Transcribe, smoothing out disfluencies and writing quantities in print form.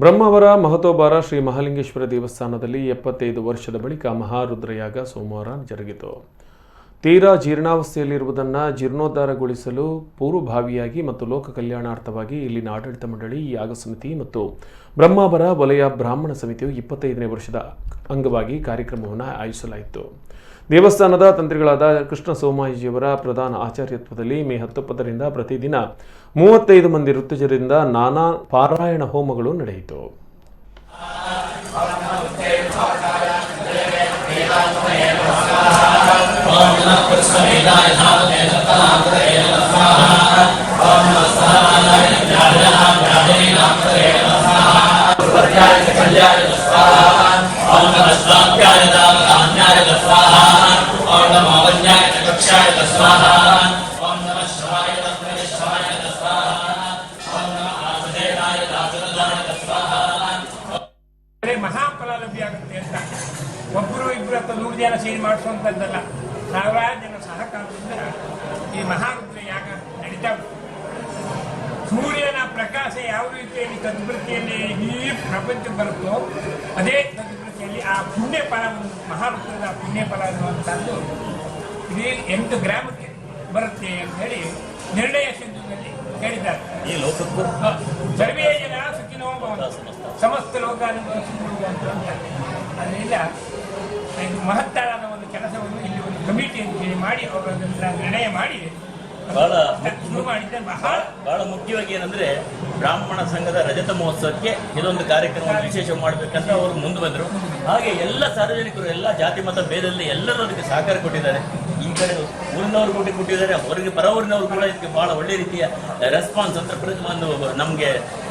ಬ್ರಹ್ಮಾವರ ಮಹತೋಬಾರ ಶ್ರೀ ಮಹಾಲಿಂಗೇಶ್ವರ ದೇವಸ್ಥಾನದಲ್ಲಿ 75 ವರ್ಷದ ಬಳಿಕ ಮಹಾರುದ್ರಯಾಗ ಸೋಮವಾರ ಜರುಗಿತು. ತೀರಾ ಜೀರ್ಣಾವಸ್ಥೆಯಲ್ಲಿರುವುದನ್ನು ಜೀರ್ಣೋದ್ಧಾರಗೊಳಿಸಲು ಪೂರ್ವಭಾವಿಯಾಗಿ ಮತ್ತು ಲೋಕ ಕಲ್ಯಾಣಾರ್ಥವಾಗಿ ಇಲ್ಲಿನ ಆಡಳಿತ ಮಂಡಳಿ, ಯಾಗ ಸಮಿತಿ ಮತ್ತು ಬ್ರಹ್ಮಾವರ ವಲಯ ಬ್ರಾಹ್ಮಣ ಸಮಿತಿಯು 25ನೇ ವರ್ಷದ ಅಂಗವಾಗಿ ಕಾರ್ಯಕ್ರಮವನ್ನು ಆಯೋಜಿಸಲಾಯಿತು. ದೇವಸ್ಥಾನದ ತಂತ್ರಿಗಳಾದ ಕೃಷ್ಣ ಸೋಮಾಯಿಜಿಯವರ ಪ್ರಧಾನ ಆಚಾರ್ಯತ್ವದಲ್ಲಿ ಮೇ 10 ಪ್ರತಿದಿನ 35 ಮಂದಿ ಋತುಜರಿಂದ ನಾನಾ ಪಾರಾಯಣ ಹೋಮಗಳು ನಡೆಯಿತು. ಮಹಾಫಲಾಲಭ್ಯ ಆಗುತ್ತೆ ಅಂತ ಒಬ್ಬರು ಇಬ್ಬರು ಅಥವಾ 100 ಜನ ಸೇರಿ ಮಾಡಿಸುವಂಥದ್ದಲ್ಲ. ಸಾವಿರಾರು ಜನ ಸಹಕಾರದಿಂದ ಈ ಮಹಾರುದ್ರ ಯಾಗ ನಡೀತಾ ಉಂಟು. ಸೂರ್ಯನ ಪ್ರಕಾಶ ಯಾವ ರೀತಿಯಲ್ಲಿ ತದ್ವೃತ್ತಿಯಲ್ಲಿ ಈ ಪ್ರಪಂಚ ಬರುತ್ತೋ ಅದೇ ತದ್ವೃತ್ತಿಯಲ್ಲಿ ಆ ಪುಣ್ಯ ಫಲವನ್ನು, ಮಹಾರುದ್ರದ ಪುಣ್ಯ ಫಲ ಅನ್ನುವಂಥದ್ದು ಇದು 8 ಗ್ರಾಮಕ್ಕೆ ಬರುತ್ತೆ ಅಂತ ಹೇಳಿ ನಿರ್ಣಯ ಸಿಂಧುವಿನಲ್ಲಿ ಹೇಳಿದ್ದಾರೆ. ಈ ಲೋಕಕ್ಕೂ ಸರ್ವೇ ಜನ ಸುಖಿನೋ ಭವಂತು ಸಮಸ್ತ ಲೋಕಾನುಭವ ಅಂತ. ಅದರಿಂದ ಮಹತ್ತರಾದ ಒಂದು ಕೆಲಸವನ್ನು ಇಲ್ಲಿ ಒಂದು ಕಮಿಟಿಯನ್ನು ಮಾಡಿ ಅವರು ಅದನ್ನು ನಿರ್ಣಯ ಮಾಡಿ ಶುರು ಮಾಡಿದ್ದೆ. ಬಹಳ ಮುಖ್ಯವಾಗಿ ಏನಂದ್ರೆ ಬ್ರಾಹ್ಮಣ ಸಂಘದ ರಜತ ಮಹೋತ್ಸವಕ್ಕೆ ಇದೊಂದು ಕಾರ್ಯಕ್ರಮ ವಿಶೇಷ ಮಾಡಬೇಕಂತ ಅವರು ಮುಂದೆ ಬಂದರು. ಹಾಗೆ ಎಲ್ಲ ಸಾರ್ವಜನಿಕರು, ಎಲ್ಲ ಜಾತಿ ಮತ ಭೇದದಲ್ಲಿ ಎಲ್ಲರೂ ಅದಕ್ಕೆ ಸಹಕಾರ ಕೊಟ್ಟಿದ್ದಾರೆ. ಈ ಕಡೆ ಊರಿನವರು ಕೊಟ್ಟಿದ್ದಾರೆ, ಹೊರಗೆ ಪರ ಊರಿನವರು ಕೂಡ ಇದಕ್ಕೆ ಬಹಳ ಒಳ್ಳೆ ರೀತಿಯ ರೆಸ್ಪಾನ್ಸ್ ಅಂತ ಒಂದು ನಮಗೆ